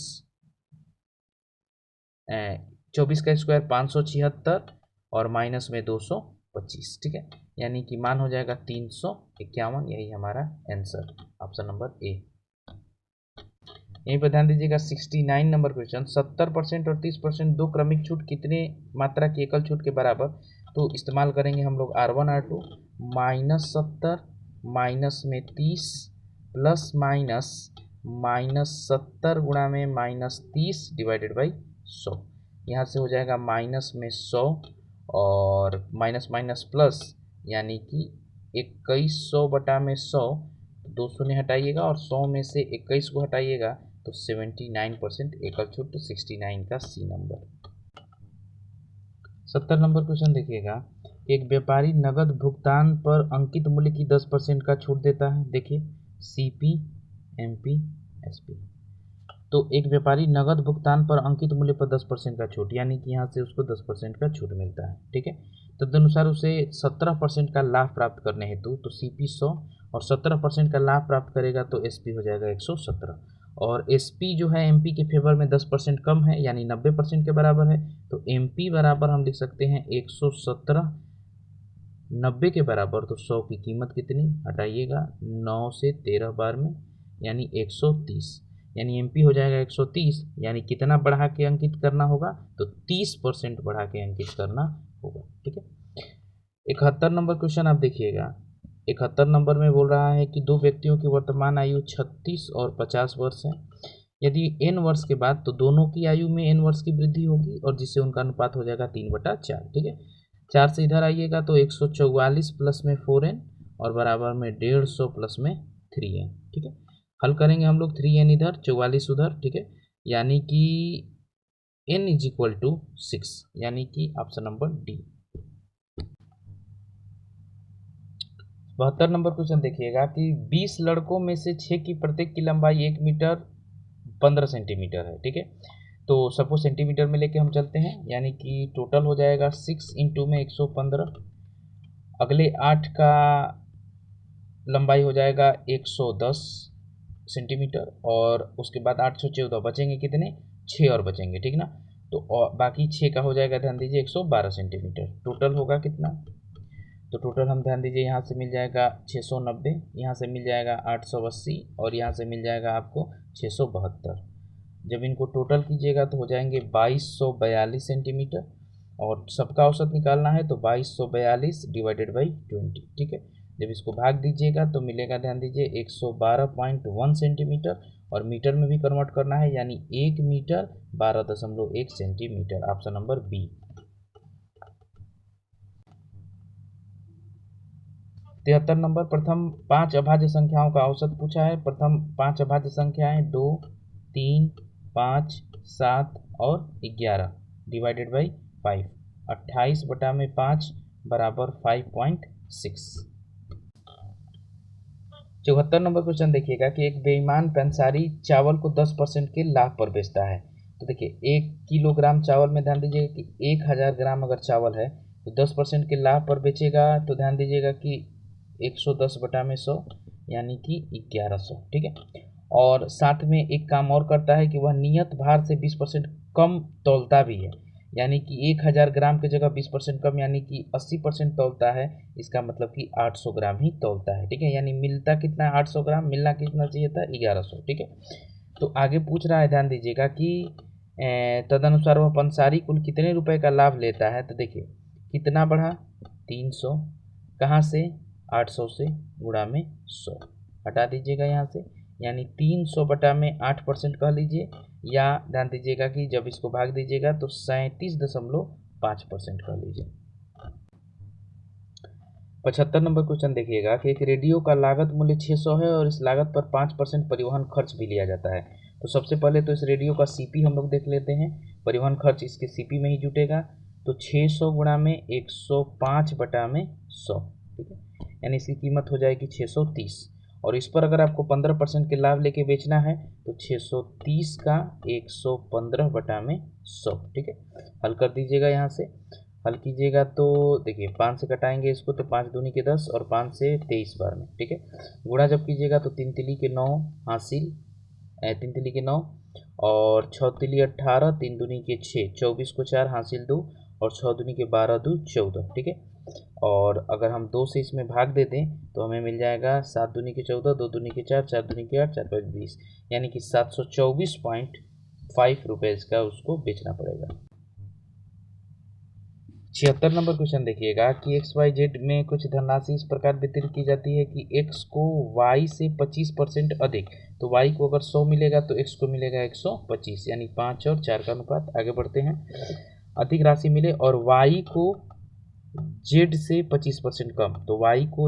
24 का स्क्वायर 576 और माइनस में 225, ठीक है, यानी कि मान हो जाएगा 351, यही हमारा आंसर, ऑप्शन नंबर ए। यहीं पर ध्यान दीजिएगा 69 नंबर क्वेश्चन, 70% और 30% दो क्रमिक छूट कितने मात्रा की एकल छूट के बराबर, तो इस्तेमाल करेंगे हम लोग R1 R2 -70 माइनस में 30 प्लस माइनस -70 गुणा में -30 डिवाइडेड बाई 100, यहाँ से हो जाएगा माइनस में 100 और माइनस माइनस प्लस, यानी कि 2100 बटा में 100, 2 शून्य हटाइएगा और 100 में से 21 को हटाइएगा तो 79% एकल छूट, तो 69 का सी नंबर। 70 नंबर क्वेश्चन देखिएगा, एक व्यापारी नगद भुगतान पर अंकित मूल्य की 10% का छूट देता है। देखिए सीपी, एमपी, एसपी। तो एक व्यापारी नगद भुगतान पर अंकित मूल्य पर 10% का छूट, यानी कि यहाँ से उसको 10% का छूट मिलता है। ठीक है, तदनुसार उसे 17% का लाभ प्राप्त करने हेतु तो सीपी 100 और 17% का लाभ प्राप्त करेगा तो एसपी हो जाएगा 117, और एसपी जो है एमपी के फेवर में 10% कम है, यानी 90% के बराबर है। तो एमपी बराबर हम लिख सकते हैं 117, 90 के बराबर, तो 100 की कीमत कितनी हटाइएगा 9 से 13 बार में, यानी 130, यानी एमपी हो जाएगा 130, यानी कितना बढ़ा के अंकित करना होगा तो 30% बढ़ा के अंकित करना होगा। ठीक है, 71 नंबर क्वेश्चन आप देखिएगा। 71 नंबर में बोल रहा है कि दो व्यक्तियों की वर्तमान आयु 36 और 50 वर्ष है। यदि n वर्ष के बाद तो दोनों की आयु में n वर्ष की वृद्धि होगी, और जिससे उनका अनुपात हो जाएगा 3/4। ठीक है, 4 से इधर आइएगा तो 144 प्लस में 4n और बराबर में 150 प्लस में 3n। ठीक है, हल करेंगे हम लोग, 3n इधर 44 उधर। ठीक है, यानी कि n इज इक्वल टू 6, यानी कि option number D. 72 number question देखिएगा कि 20 लड़कों में से 6 की प्रत्येक की लंबाई 1 मीटर 15 सेंटीमीटर है। ठीक है, तो सबको सेंटीमीटर में लेके हम चलते हैं, यानी कि टोटल हो जाएगा 6 इंटू में 115, अगले 8 का लंबाई हो जाएगा 110 सेंटीमीटर, और उसके बाद 814 बचेंगे कितने, 6 और बचेंगे। ठीक ना, तो और बाकी 6 का हो जाएगा, ध्यान दीजिए 112 सेंटीमीटर। टोटल होगा कितना, तो टोटल हम ध्यान दीजिए यहाँ से मिल जाएगा 690, यहाँ से मिल जाएगा 880 और यहाँ से मिल जाएगा आपको 672। जब इनको टोटल कीजिएगा तो हो जाएंगे 2242 सेंटीमीटर, और सबका औसत निकालना है तो 2242 डिवाइडेड बाई 20। ठीक है, जब इसको भाग दीजिएगा तो मिलेगा, ध्यान दीजिए 112.1 सेंटीमीटर, और मीटर में भी कन्वर्ट करना है, यानी 1 मीटर 12.1 सेंटीमीटर। Option number B. 73 नंबर, प्रथम 5 अभाज्य संख्याओं का औसत पूछा है। प्रथम 5 अभाज्य संख्याएं 2, 3, 5, 7 और 11 डिवाइडेड बाई 5, 28 बटा में 5 बराबर 5.6। 74 नंबर क्वेश्चन देखिएगा कि एक बेईमान पंसारी चावल को 10% के लाभ पर बेचता है। तो देखिए 1 किलोग्राम चावल में ध्यान दीजिएगा कि 1000 ग्राम अगर चावल है तो 10% के लाभ पर बेचेगा, तो ध्यान दीजिएगा कि 110 बटा में 100, यानी कि 1100। ठीक है, और साथ में एक काम और करता है कि वह नियत भार से 20% कम तौलता भी है, यानी कि 1000 ग्राम की जगह 20% कम, यानी कि 80% तौलता है। इसका मतलब कि 800 ग्राम ही तौलता है। ठीक है, यानी मिलता कितना है 800 ग्राम, मिलना कितना चाहिए था 1100। ठीक है, तो आगे पूछ रहा है, ध्यान दीजिएगा कि तदनुसार वह पंसारी कुल कितने रुपए का लाभ लेता है। तो देखिए कितना बढ़ा 300, कहाँ से 800 से, गुणा में 100, हटा दीजिएगा यहाँ से, यानी 300 बटा में 8% कह लीजिए, या ध्यान दीजिएगा कि जब इसको भाग दीजिएगा तो 37.5% कह लीजिए। 75 नंबर क्वेश्चन देखिएगा कि एक रेडियो का लागत मूल्य 600 है और इस लागत पर 5% परिवहन खर्च भी लिया जाता है। तो सबसे पहले तो इस रेडियो का सीपी हम लोग देख लेते हैं, परिवहन खर्च इसके सीपी में ही जुटेगा, तो 600 गुणा में 105 बटा में 100। ठीक है, यानी इसकी कीमत हो जाएगी 630, और इस पर अगर आपको 15% के लाभ लेके बेचना है तो 630 का 115 बटा में 100। ठीक है, हल कर दीजिएगा, यहाँ से हल कीजिएगा तो देखिए 5 से कटाएंगे इसको तो 5 दूनी के 10 और 5 से 23 बार में। ठीक है, गुणा जब कीजिएगा तो 3 तिली के 9 हासिल, 3 तिली के 9 और 6 तिली 18, 3 दूनी के 6, 24 को 4 हासिल 2 और 6 दूनी के 12 2 14। ठीक है, और अगर हम 2 से इसमें भाग दे दें तो हमें मिल जाएगा 7 दूनी के 14, 2 दूनी के 4, 4 दूनी के 8, 4 5 20, यानी कि 724.5 रुपये का उसको बेचना पड़ेगा। 76 नंबर क्वेश्चन देखिएगा कि XYZ में कुछ धनराशि इस प्रकार वितरित की जाती है कि X को Y से 25% अधिक, तो Y को अगर 100 मिलेगा तो X को मिलेगा 125, यानी 5 और 4 का अनुपात। आगे बढ़ते हैं, अधिक राशि मिले और Y को जेड से 25% कम, तो वाई को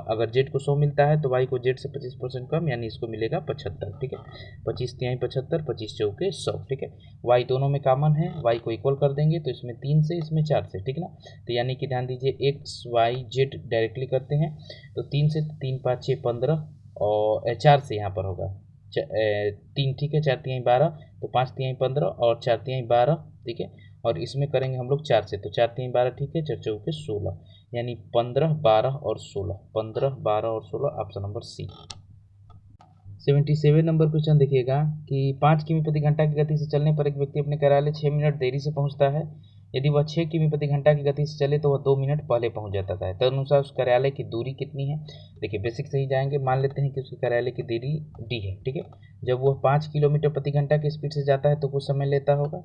अगर जेड को 100 मिलता है तो वाई को जेड से 25% कम, यानी इसको मिलेगा 75। ठीक है, 25 तिहाई 75, 25 चौके 100। ठीक है, वाई दोनों में कॉमन है, वाई को इक्वल कर देंगे तो इसमें 3 से इसमें 4 से। ठीक है ना, तो यानी कि ध्यान दीजिए एक्स वाई जेड डायरेक्टली करते हैं तो 3 से 3 5 6 15 और 4 से यहाँ पर होगा 3। ठीक है, 4 तिहाई 12, तो 5 तिहाई 15 और 4 तिहाई 12। ठीक है, और इसमें करेंगे हम लोग 4 से, तो 4 तिहाई 12। ठीक है, 4 चौके 16, यानी 15 12 और 16, 15 12 और 16, option number C. 77 number question देखिएगा कि 5 किमी प्रति घंटा की गति से चलने पर एक व्यक्ति अपने कार्यालय 6 मिनट देरी से पहुंचता है। यदि वह 6 किमी प्रति घंटा की गति से चले तो वह 2 मिनट पहले पहुंच जाता है। तदनुसार उस कार्यालय की दूरी कितनी है? देखिए बेसिक से ही जाएंगे, मान लेते हैं कि उसके कार्यालय की दूरी डी है। ठीक है, जब वह 5 किलोमीटर प्रति घंटा की स्पीड से जाता है तो कुछ समय लेता होगा,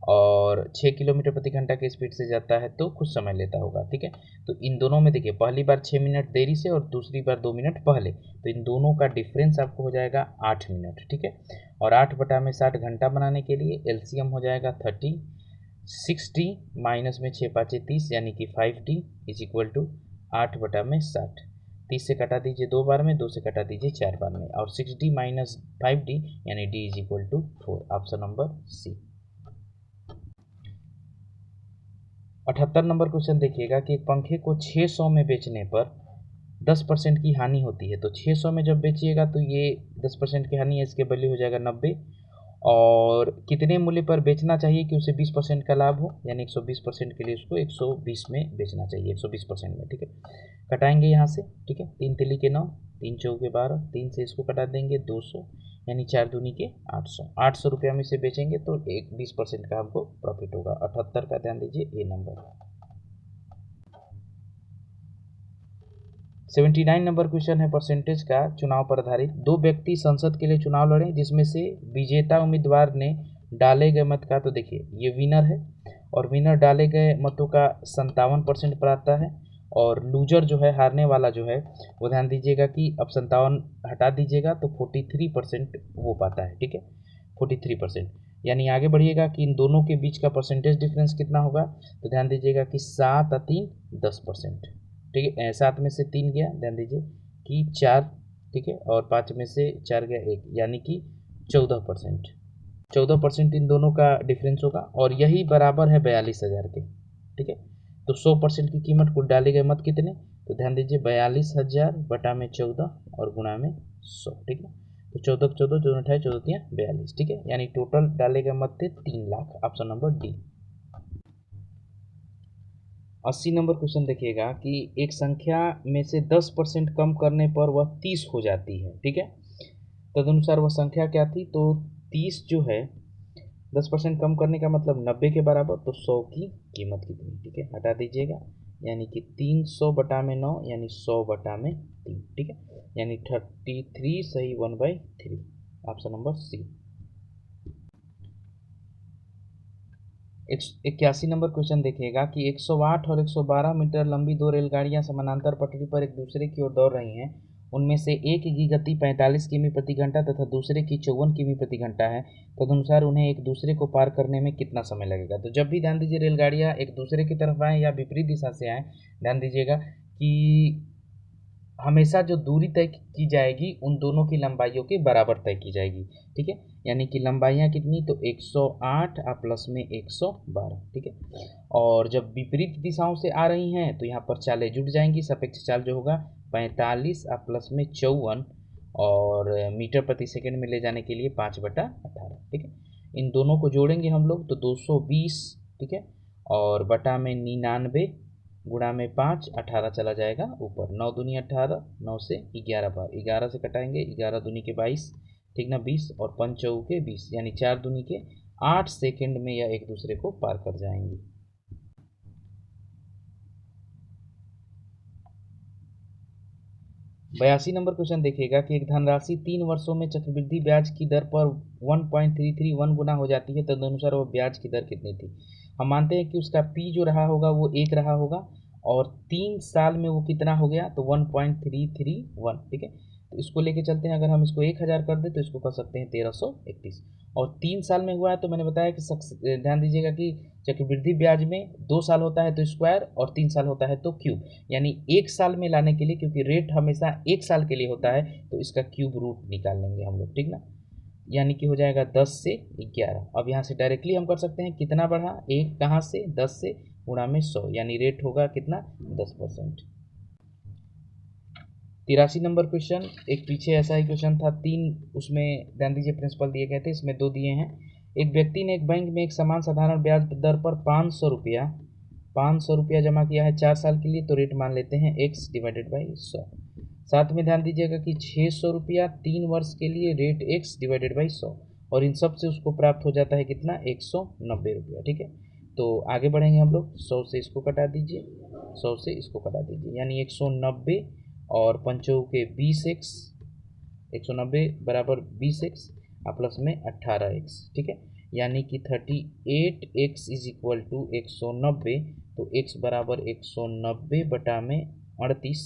और 6 किलोमीटर प्रति घंटा की स्पीड से जाता है तो कुछ समय लेता होगा। ठीक है, तो इन दोनों में देखिए पहली बार 6 मिनट देरी से और दूसरी बार 2 मिनट पहले, तो इन दोनों का डिफरेंस आपको हो जाएगा 8 मिनट। ठीक है, और 8 बटा में 60 घंटा बनाने के लिए एलसीएम हो जाएगा 30, 60 माइनस में 6 पाँचे 30, यानी कि 5D इज इक्वल टू 8 बटा में 60। 30 से कटा दीजिए 2 बार में, 2 से कटा दीजिए 4 बार में, और 6D माइनस 5D यानी D is equal to 4, option number C. 78 number question देखिएगा कि एक पंखे को 600 में बेचने पर 10% की हानि होती है। तो 600 में जब बेचिएगा तो ये 10% की हानि है, इसके वैल्यू हो जाएगा 90, और कितने मूल्य पर बेचना चाहिए कि उसे 20% का लाभ हो, यानी 120% के लिए उसको 120 में बेचना चाहिए, 120% में। ठीक है, कटाएंगे यहाँ से। ठीक है, 3 तिली के 9, 3 चौके 12, 3 से इसको कटा देंगे 200, यानी 4 दूनी के 800। 800 रुपये हम इसे बेचेंगे तो 20% का हमको प्रॉफिट होगा। 78 का ध्यान दीजिए ए नंबर। 79 नंबर क्वेश्चन है परसेंटेज का चुनाव पर आधारित। 2 व्यक्ति संसद के लिए चुनाव लड़े जिसमें से विजेता उम्मीदवार ने डाले गए मत का, तो देखिए ये विनर है, और विनर डाले गए मतों का 57% पर आता है, और लूजर जो है, हारने वाला जो है, वो ध्यान दीजिएगा कि अब 57 हटा दीजिएगा तो 43% वो पाता है। ठीक है, 43%, यानी आगे बढ़िएगा कि इन दोनों के बीच का परसेंटेज डिफरेंस कितना होगा, तो ध्यान दीजिएगा कि 7 और 3 10%। ठीक है, 7 में से 3 गया, ध्यान दीजिए कि 4। ठीक है, और 5 में से 4 गया 1, यानी कि 14%। 14% इन दोनों का डिफरेंस होगा, और यही बराबर है 42,000 के। ठीक है, तो 100% की कीमत कुल डाले गए मत कितने, तो ध्यान दीजिए 42,000 बटा में 14 और गुणा में 100। ठीक है, तो 14 14 14 28 14 3 42। ठीक है, यानी टोटल डाले गए मत थे 3 lakh, option number D. 80 number question देखिएगा कि एक संख्या में से 10% कम करने पर वह 30 हो जाती है। ठीक है, तदनुसार वह संख्या क्या थी, तो 30 जो है 10% कम करने का मतलब 90 के बराबर, तो 100 की कीमत कितनी। ठीक है, हटा दीजिएगा, यानी कि 300 बटा में 9, यानी 100 बटा में 3। ठीक है, यानी 33 सही 1/3, option number C. 81 number question देखिएगा कि 108 और 112 मीटर लंबी 2 रेलगाड़ियां समानांतर पटरी पर एक दूसरे की ओर दौड़ रही हैं। उनमें से एक की गति 45 किमी प्रति घंटा तथा दूसरे की 54 किमी प्रति घंटा है। तदनुसार उन्हें एक दूसरे को पार करने में कितना समय लगेगा? तो जब भी ध्यान दीजिए रेलगाड़ियां एक दूसरे की तरफ आएँ या विपरीत दिशा से आएँ, ध्यान दीजिएगा कि हमेशा जो दूरी तय की जाएगी उन दोनों की लंबाइयों के बराबर तय की जाएगी। ठीक है, यानी कि लंबाइयाँ कितनी, तो 108 और प्लस में 112। ठीक है, और जब विपरीत दिशाओं से आ रही हैं तो यहाँ पर चालें जुड़ जाएंगी। सापेक्ष चाल जो होगा 45 और प्लस में 54, और मीटर प्रति सेकंड में ले जाने के लिए 5/18। ठीक है, इन दोनों को जोड़ेंगे हम लोग तो 220। ठीक है, और बटा में 99, गुणा में 5, 18 चला जाएगा ऊपर, 9 दूनी 18, 9 से 11 बार, 11 से कटाएंगे, 11 दूनी के 22, ठीक ना, 20, और 5 चौके 20, यानी 4 दूनी के 8 सेकंड में यह एक दूसरे को पार कर जाएंगी। 82 नंबर क्वेश्चन देखिएगा कि एक धनराशि 3 वर्षों में चक्रवृद्धि ब्याज की दर पर 1.331 गुना हो जाती है, तदनुसार वो ब्याज की दर कितनी थी? हम मानते हैं कि उसका पी जो रहा होगा वो 1 रहा होगा, और 3 साल में वो कितना हो गया, तो 1.331। ठीक है, तो इसको लेके चलते हैं, अगर हम इसको 1000 कर दें तो इसको कर सकते हैं 1331, और 3 साल में हुआ है तो मैंने बताया कि ध्यान दीजिएगा कि चक्रवृद्धि ब्याज में 2 साल होता है तो स्क्वायर और 3 साल होता है तो क्यूब, यानी 1 साल में लाने के लिए, क्योंकि रेट हमेशा 1 साल के लिए होता है, तो इसका क्यूब रूट निकाल लेंगे हम लोग, ठीक ना। यानी कि हो जाएगा 10 से 11। अब यहाँ से डायरेक्टली हम कर सकते हैं कितना बढ़ा, एक कहाँ से 10 से गुणा में 100, यानी रेट होगा कितना 10%। 83 नंबर क्वेश्चन, एक पीछे ऐसा ही क्वेश्चन था, 3 उसमें ध्यान दीजिए प्रिंसिपल दिए गए थे, इसमें 2 दिए हैं। एक व्यक्ति ने एक बैंक में एक समान साधारण ब्याज दर पर 500 रुपया जमा किया है 4 साल के लिए, तो रेट मान लेते हैं x डिवाइडेड बाई 100। साथ में ध्यान दीजिएगा कि 600 रुपया 3 वर्ष के लिए, रेट x डिवाइडेड बाई 100, और इन सब से उसको प्राप्त हो जाता है कितना 190 रुपया, ठीक है। तो आगे बढ़ेंगे हम लोग, 100 से इसको कटा दीजिए, 100 से इसको कटा दीजिए, यानी 190 और पंचों के 20x, 190 बराबर 20x प्लस में 18x, ठीक है, यानी कि 38x इज इक्वल टू 190, तो x बराबर 190 बटा में 38,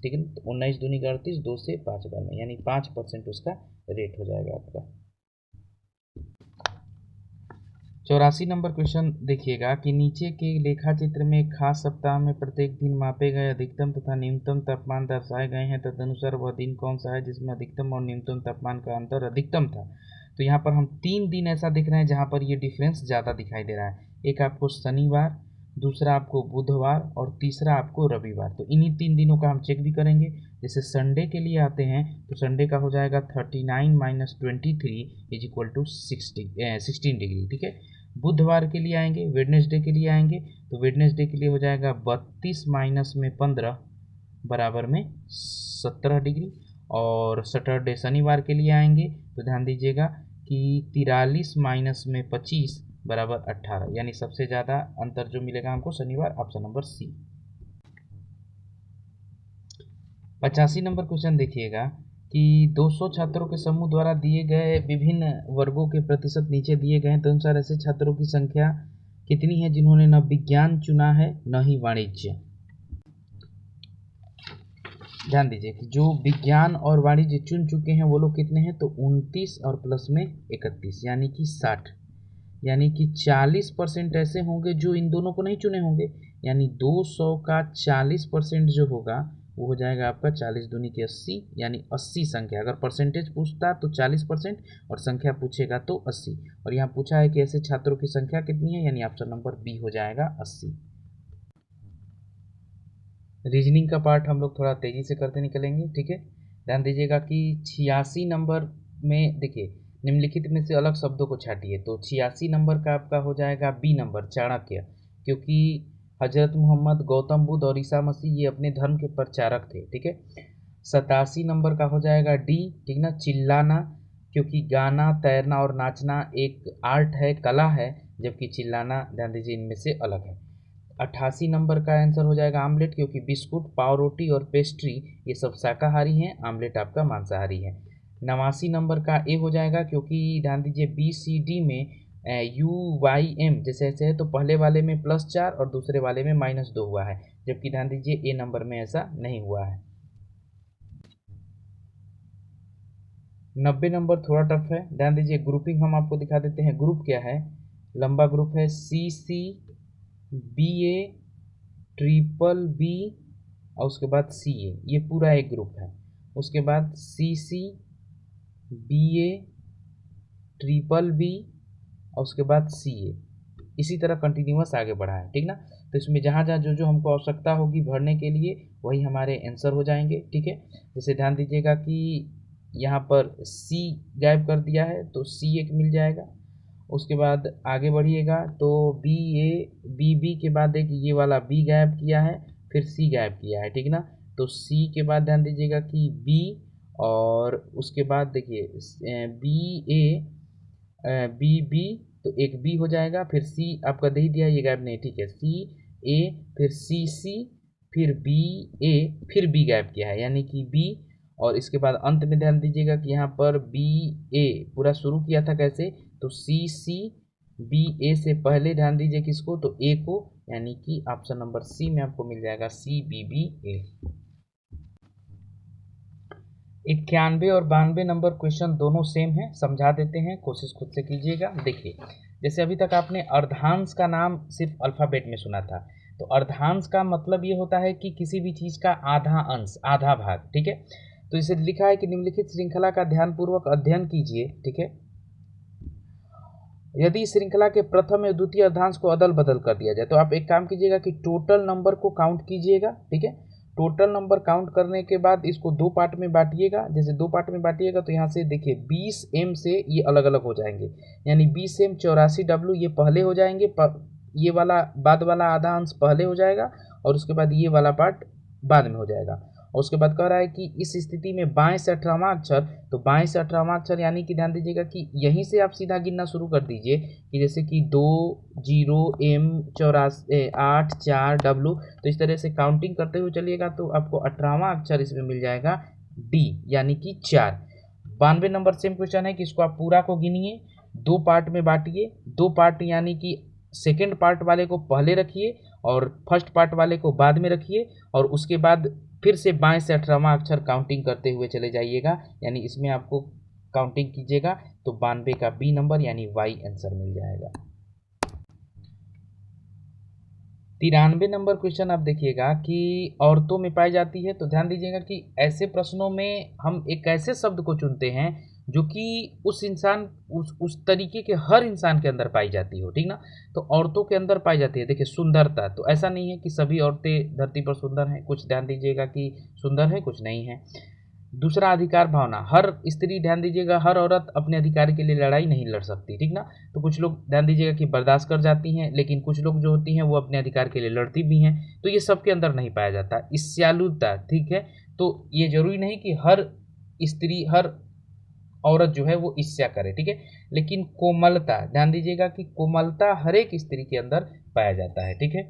ठीक है, तो 19 दूनी का 38, 2 से 5 बार में, यानी 5% उसका रेट हो जाएगा आपका। 84 नंबर क्वेश्चन देखिएगा कि नीचे के लेखा चित्र में एक खास सप्ताह में प्रत्येक दिन मापे गए अधिकतम तथा न्यूनतम तापमान दर्शाए गए हैं, तदनुसार वह दिन कौन सा है जिसमें अधिकतम और न्यूनतम तापमान का अंतर अधिकतम था। तो यहाँ पर हम 3 दिन ऐसा दिख रहे हैं जहाँ पर ये डिफरेंस ज़्यादा दिखाई दे रहा है, एक आपको शनिवार, दूसरा आपको बुधवार और तीसरा आपको रविवार। तो इन्हीं 3 दिनों का हम चेक भी करेंगे। जैसे संडे के लिए आते हैं तो संडे का हो जाएगा 39 minus 23 is equal to 16 degree, ठीक है। बुधवार के लिए आएंगे, वेडनेसडे के लिए आएंगे, तो वेडनेसडे के लिए हो जाएगा 32 माइनस में 15 बराबर में 17 डिग्री, और सैटरडे शनिवार के लिए आएंगे तो ध्यान दीजिएगा कि 43 माइनस में 25 बराबर 18, यानी सबसे ज़्यादा अंतर जो मिलेगा हमको शनिवार, option number C. 85 number question देखिएगा कि 200 छात्रों के समूह द्वारा दिए गए विभिन्न वर्गों के प्रतिशत नीचे दिए गए हैं, तो अनुसार ऐसे छात्रों की संख्या कितनी है जिन्होंने न विज्ञान चुना है न ही वाणिज्य। ध्यान दीजिए कि जो विज्ञान और वाणिज्य चुन चुके हैं वो लोग कितने हैं, तो 29 और प्लस में 31, यानी कि 60, यानी कि 40% ऐसे होंगे जो इन दोनों को नहीं चुने होंगे, यानी 200 का 40% जो होगा वो हो जाएगा आपका 40 दूनी की 80, यानी 80 संख्या। अगर परसेंटेज पूछता तो 40% और संख्या पूछेगा तो 80, और यहाँ पूछा है कि ऐसे छात्रों की संख्या कितनी है, यानी ऑप्शन नंबर बी हो जाएगा 80। रीजनिंग का पार्ट हम लोग थोड़ा तेज़ी से करते निकलेंगे, ठीक है। ध्यान दीजिएगा कि 86 नंबर में देखिए निम्नलिखित में से अलग शब्दों को छाटिए, तो 86 नंबर का आपका हो जाएगा बी नंबर, चाणक्य, क्योंकि हजरत मोहम्मद, गौतम बुद्ध और ईसा मसीह ये अपने धर्म के प्रचारक थे, ठीक है। 87 नंबर का हो जाएगा डी, ठीक ना, चिल्लाना, क्योंकि गाना, तैरना और नाचना एक आर्ट है, कला है, जबकि चिल्लाना ध्यान दीजिए इनमें से अलग है। 88 नंबर का आंसर हो जाएगा आमलेट, क्योंकि बिस्कुट, पाव रोटी और पेस्ट्री ये सब शाकाहारी हैं, आमलेट आपका मांसाहारी है। 89 नंबर का ए हो जाएगा, क्योंकि ध्यान दीजिए बी सी डी में UYM जैसे ऐसे है, तो पहले वाले में +4 और दूसरे वाले में -2 हुआ है, जबकि ध्यान दीजिए ए नंबर में ऐसा नहीं हुआ है। 90 नंबर थोड़ा टफ है, ध्यान दीजिए ग्रुपिंग हम आपको दिखा देते हैं। ग्रुप क्या है, लंबा ग्रुप है, CC BA BBB और उसके बाद CA, ये पूरा एक ग्रुप है। उसके बाद CC BA BBB और उसके बाद CA, इसी तरह कंटिन्यूअस आगे बढ़ा है, ठीक ना। तो इसमें जहाँ जहाँ जो जो हमको आवश्यकता होगी भरने के लिए वही हमारे आंसर हो जाएंगे, ठीक है। जैसे ध्यान दीजिएगा कि यहाँ पर C गायब कर दिया है तो C एक मिल जाएगा। उसके बाद आगे बढ़िएगा तो BA BB के बाद एक ये वाला B गायब किया है, फिर C गायब किया है, ठीक ना। तो C के बाद ध्यान दीजिएगा कि B, और उसके बाद देखिए BA BB, तो एक B हो जाएगा, फिर C आपका दे दिया, ये गायब नहीं, ठीक है, CA, फिर CC, फिर BA, फिर B गायब किया है, यानी कि B, और इसके बाद अंत में ध्यान दीजिएगा कि यहाँ पर BA पूरा शुरू किया था कैसे, तो CC BA से पहले ध्यान दीजिए किसको, तो A को, यानी कि ऑप्शन नंबर सी में आपको मिल जाएगा CBBA। 91 और 92 नंबर क्वेश्चन दोनों सेम है, समझा देते हैं, कोशिश खुद से कीजिएगा। देखिए, जैसे अभी तक आपने अर्धांश का नाम सिर्फ अल्फ़ाबेट में सुना था, तो अर्धांश का मतलब ये होता है कि किसी भी चीज़ का आधा अंश, आधा भाग, ठीक है। तो इसे लिखा है कि निम्नलिखित श्रृंखला का ध्यानपूर्वक अध्ययन कीजिए, ठीक है। यदि इस श्रृंखला के प्रथम या द्वितीय अर्धांश को अदल बदल कर दिया जाए, तो आप एक काम कीजिएगा कि टोटल नंबर को काउंट कीजिएगा, ठीक है। टोटल नंबर काउंट करने के बाद इसको दो पार्ट में बांटिएगा। जैसे दो पार्ट में बांटिएगा तो यहाँ से देखिए 20M से ये अलग अलग हो जाएंगे, यानी 20M 84W ये पहले हो जाएंगे, ये वाला बाद वाला आधा अंश पहले हो जाएगा और उसके बाद ये वाला पार्ट बाद में हो जाएगा। और उसके बाद कह रहा है कि इस स्थिति में बाएं से 18वां अक्षर, तो बाएं से 18वां अक्षर यानी कि ध्यान दीजिएगा कि यहीं से आप सीधा गिनना शुरू कर दीजिए कि जैसे कि 2 0 M 8 4 W, तो इस तरह से काउंटिंग करते हुए चलिएगा तो आपको 18वां अक्षर इसमें मिल जाएगा D यानी कि 4। 92 नंबर सेम क्वेश्चन है कि इसको आप पूरा को गिनिए, दो पार्ट में बांटिए, दो पार्ट यानी कि सेकेंड पार्ट वाले को पहले रखिए और फर्स्ट पार्ट वाले को बाद में रखिए, और उसके बाद फिर से बाएं से 18वां अक्षर काउंटिंग करते हुए चले जाइएगा, यानी इसमें आपको काउंटिंग कीजिएगा तो 92 का बी नंबर यानी वाई आंसर मिल जाएगा। 93 नंबर क्वेश्चन आप देखिएगा कि औरतों में पाई जाती है, तो ध्यान दीजिएगा कि ऐसे प्रश्नों में हम एक ऐसे शब्द को चुनते हैं जो कि उस तरीके के हर इंसान के अंदर पाई जाती हो, ठीक ना। तो औरतों के अंदर पाई जाती है, देखिए सुंदरता, तो ऐसा नहीं है कि सभी औरतें धरती पर सुंदर हैं, कुछ ध्यान दीजिएगा कि सुंदर है, कुछ नहीं है। दूसरा, अधिकार भावना, हर स्त्री, ध्यान दीजिएगा, हर औरत अपने अधिकार के लिए लड़ाई नहीं लड़ सकती, ठीक ना। तो कुछ लोग ध्यान दीजिएगा कि बर्दाश्त कर जाती हैं, लेकिन कुछ लोग जो होती हैं वो अपने अधिकार के लिए लड़ती भी हैं, तो ये सबके अंदर नहीं पाया जाता। ईर्ष्यालुता, ठीक है, तो ये जरूरी नहीं कि हर स्त्री, हर औरत जो है वो ईर्ष्या करे, ठीक है। लेकिन कोमलता, ध्यान दीजिएगा कि कोमलता हर एक स्त्री के अंदर पाया जाता है, ठीक है।